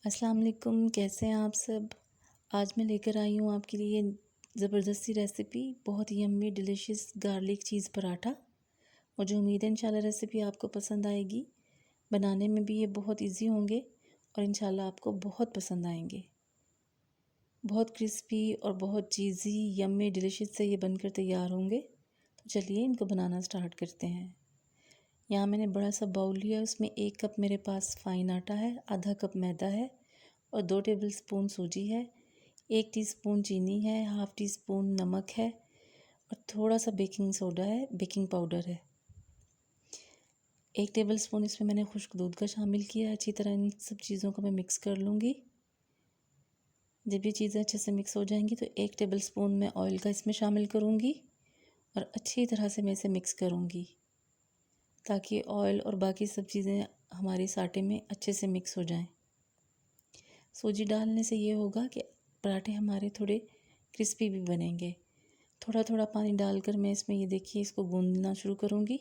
अस्सलाम वालेकुम, कैसे हैं आप सब। आज मैं लेकर आई हूँ आपके लिए ज़बरदस्ती रेसिपी, बहुत यम्मी डिलीशियस गार्लिक चीज़ पराठा। मुझे उम्मीद है इंशाल्लाह रेसिपी आपको पसंद आएगी। बनाने में भी ये बहुत इजी होंगे और इंशाल्लाह आपको बहुत पसंद आएंगे। बहुत क्रिस्पी और बहुत चीज़ी यम्मी डिलीशियस से ये बनकर तैयार होंगे। तो चलिए इनको बनाना स्टार्ट करते हैं। यहाँ मैंने बड़ा सा बाउल लिया, उसमें 1 कप मेरे पास फ़ाइन आटा है, आधा कप मैदा है और 2 टेबलस्पून सूजी है, 1 टीस्पून चीनी है, हाफ़ टी स्पून नमक है और थोड़ा सा बेकिंग सोडा है, बेकिंग पाउडर है। 1 टेबलस्पून इसमें मैंने खुश्क दूध का शामिल किया है। अच्छी तरह इन सब चीज़ों को मैं मिक्स कर लूँगी। जब ये चीज़ें अच्छे से मिक्स हो जाएंगी तो 1 टेबलस्पून मैं ऑयल का इसमें शामिल करूँगी और अच्छी तरह से मैं इसे मिक्स करूँगी ताकि ऑयल और बाकी सब चीज़ें हमारे इस आटे में अच्छे से मिक्स हो जाएं। सूजी डालने से ये होगा कि पराठे हमारे थोड़े क्रिस्पी भी बनेंगे। थोड़ा थोड़ा पानी डालकर मैं इसमें ये देखिए इसको गूँधना शुरू करूँगी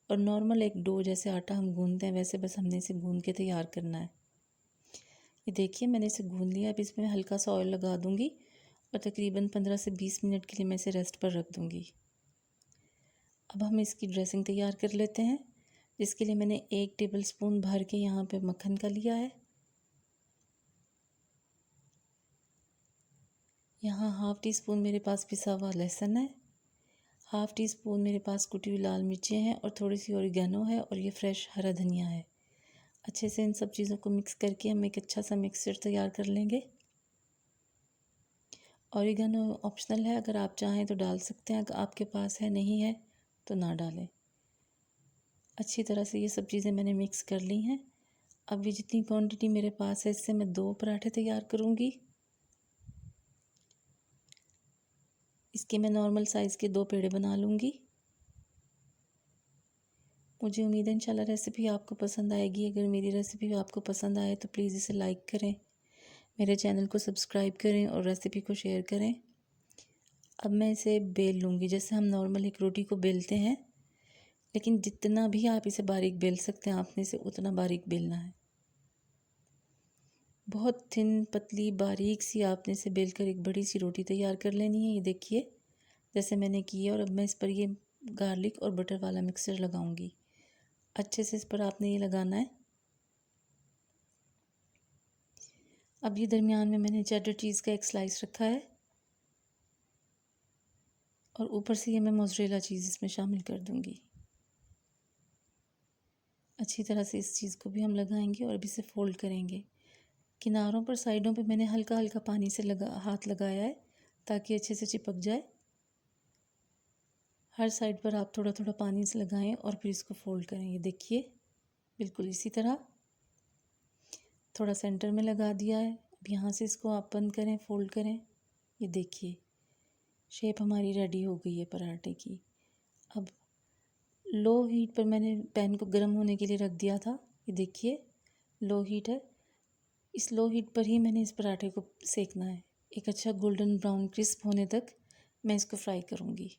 और नॉर्मल एक डो जैसे आटा हम गूँधते हैं वैसे बस हमने इसे गूँध के तैयार करना है। ये देखिए मैंने इसे गूँध लिया। अब इसमें हल्का सा ऑयल लगा दूँगी और तकरीबन 15 से 20 मिनट के लिए मैं इसे रेस्ट पर रख दूँगी। अब हम इसकी ड्रेसिंग तैयार कर लेते हैं, जिसके लिए मैंने 1 टेबलस्पून भर के यहाँ पे मक्खन का लिया है। यहाँ हाफ़ टी स्पून मेरे पास पिसा हुआ लहसुन है, हाफ़ टी स्पून मेरे पास कुटी हुई लाल मिर्चें हैं और थोड़ी सी ऑरिगेनो है और ये फ्रेश हरा धनिया है। अच्छे से इन सब चीज़ों को मिक्स करके हम एक अच्छा सा मिक्सचर तैयार कर लेंगे। ऑरिगेनो ऑप्शनल है, अगर आप चाहें तो डाल सकते हैं, अगर आपके पास है नहीं है तो ना डालें। अच्छी तरह से ये सब चीज़ें मैंने मिक्स कर ली हैं। अब ये जितनी क्वांटिटी मेरे पास है इससे मैं 2 पराठे तैयार करूँगी। इसके मैं नॉर्मल साइज़ के 2 पेड़े बना लूँगी। मुझे उम्मीद है इंशाल्लाह रेसिपी आपको पसंद आएगी। अगर मेरी रेसिपी आपको पसंद आए तो प्लीज़ इसे लाइक करें, मेरे चैनल को सब्सक्राइब करें और रेसिपी को शेयर करें। अब मैं इसे बेल लूँगी जैसे हम नॉर्मल एक रोटी को बेलते हैं, लेकिन जितना भी आप इसे बारीक बेल सकते हैं आपने इसे उतना बारीक बेलना है। बहुत थिन पतली बारीक सी आपने इसे बेलकर एक बड़ी सी रोटी तैयार कर लेनी है। ये देखिए जैसे मैंने की है। और अब मैं इस पर ये गार्लिक और बटर वाला मिक्सचर लगाऊंगी। अच्छे से इस पर आपने ये लगाना है। अब ये दरमियान में मैंने चेडर चीज़ का एक स्लाइस रखा है और ऊपर से ये मैं मोज़रेला चीज़ इसमें शामिल कर दूंगी। अच्छी तरह से इस चीज़ को भी हम लगाएंगे और अब इसे फ़ोल्ड करेंगे। किनारों पर साइडों पे मैंने हल्का हल्का पानी से हाथ लगाया है ताकि अच्छे से चिपक जाए। हर साइड पर आप थोड़ा थोड़ा पानी से लगाएं और फिर इसको फ़ोल्ड करें। ये देखिए बिल्कुल इसी तरह थोड़ा सेंटर में लगा दिया है। अब यहाँ से इसको आप बंद करें, फ़ोल्ड करें। ये देखिए शेप हमारी रेडी हो गई है पराठे की। अब लो हीट पर मैंने पैन को गर्म होने के लिए रख दिया था। ये देखिए लो हीट है। इस लो हीट पर ही मैंने इस पराठे को सेकना है। एक अच्छा गोल्डन ब्राउन क्रिस्प होने तक मैं इसको फ्राई करूँगी।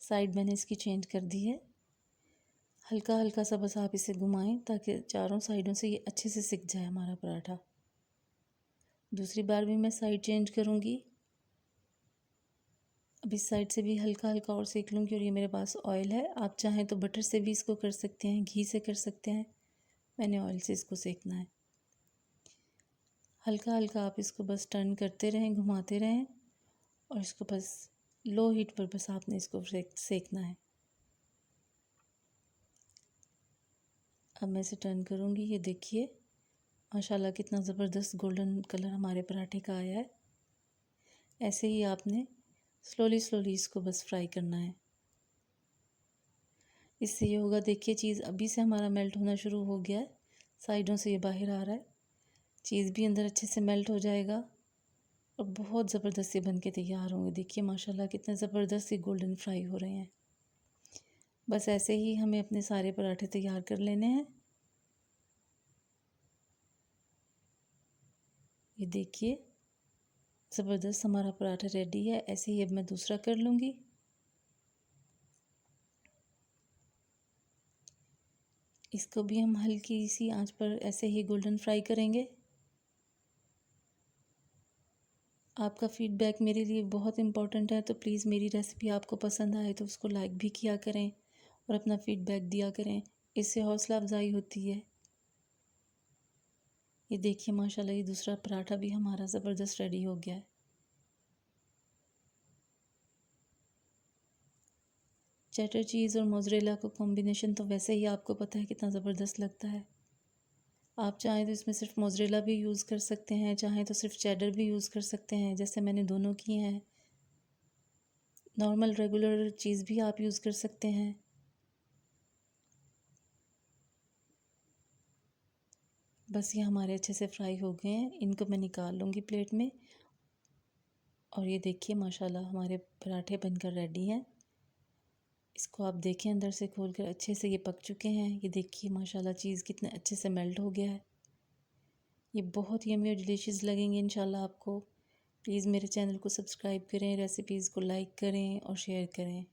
साइड मैंने इसकी चेंज कर दी है। हल्का हल्का सा बस आप इसे घुमाएं ताकि चारों साइडों से ये अच्छे से सिक जाए हमारा पराठा। दूसरी बार भी मैं साइड चेंज करूँगी। अब इस साइड से भी हल्का हल्का और सेक लूँगी। और ये मेरे पास ऑयल है, आप चाहें तो बटर से भी इसको कर सकते हैं, घी से कर सकते हैं। मैंने ऑयल से इसको सेकना है। हल्का हल्का आप इसको बस टर्न करते रहें, घुमाते रहें और इसको बस लो हीट पर बस आपने इसको सेकना है। अब मैं इसे टर्न करूँगी। ये देखिए माशाल्लाह कितना ज़बरदस्त गोल्डन कलर हमारे पराठे का आया है। ऐसे ही आपने स्लोली स्लोली इसको बस फ्राई करना है। इससे ये होगा, देखिए चीज़ अभी से हमारा मेल्ट होना शुरू हो गया है। साइडों से ये बाहर आ रहा है, चीज़ भी अंदर अच्छे से मेल्ट हो जाएगा और बहुत ज़बरदस्त ये बन के तैयार होंगे। देखिए माशाल्लाह कितने ज़बरदस्त ये गोल्डन फ्राई हो रहे हैं। बस ऐसे ही हमें अपने सारे पराठे तैयार कर लेने हैं। ये देखिए ज़बरदस्त हमारा पराठा रेडी है। ऐसे ही अब मैं दूसरा कर लूँगी। इसको भी हम हल्की सी आंच पर ऐसे ही गोल्डन फ्राई करेंगे। आपका फ़ीडबैक मेरे लिए बहुत इम्पोर्टेंट है, तो प्लीज़ मेरी रेसिपी आपको पसंद आए तो उसको लाइक भी किया करें और अपना फ़ीडबैक दिया करें। इससे हौसला अफ़ज़ाई होती है। ये देखिए माशाल्लाह, ये दूसरा पराठा भी हमारा ज़बरदस्त रेडी हो गया है। चेडर चीज़ और मोज़रेला का कॉम्बिनेशन तो वैसे ही आपको पता है कितना ज़बरदस्त लगता है। आप चाहें तो इसमें सिर्फ मोज़रेला भी यूज़ कर सकते हैं, चाहें तो सिर्फ चेडर भी यूज़ कर सकते हैं, जैसे मैंने दोनों किए हैं। नॉर्मल रेगुलर चीज़ भी आप यूज़ कर सकते हैं। बस ये हमारे अच्छे से फ्राई हो गए हैं, इनको मैं निकाल लूँगी प्लेट में। और ये देखिए माशाल्लाह हमारे पराठे बनकर रेडी हैं। इसको आप देखें अंदर से खोलकर अच्छे से ये पक चुके हैं। ये देखिए माशाल्लाह चीज़ कितने अच्छे से मेल्ट हो गया है। ये बहुत यम्मी और डिलीशियस लगेंगे इंशाल्लाह आपको। प्लीज़ मेरे चैनल को सब्सक्राइब करें, रेसिपीज़ को लाइक करें और शेयर करें।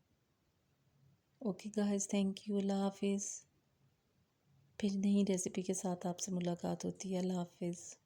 ओके गाइस, थैंक यू, अल्लाह हाफिज़। फिर नई रेसिपी के साथ आपसे मुलाकात होती है। अल्लाह हाफिज़।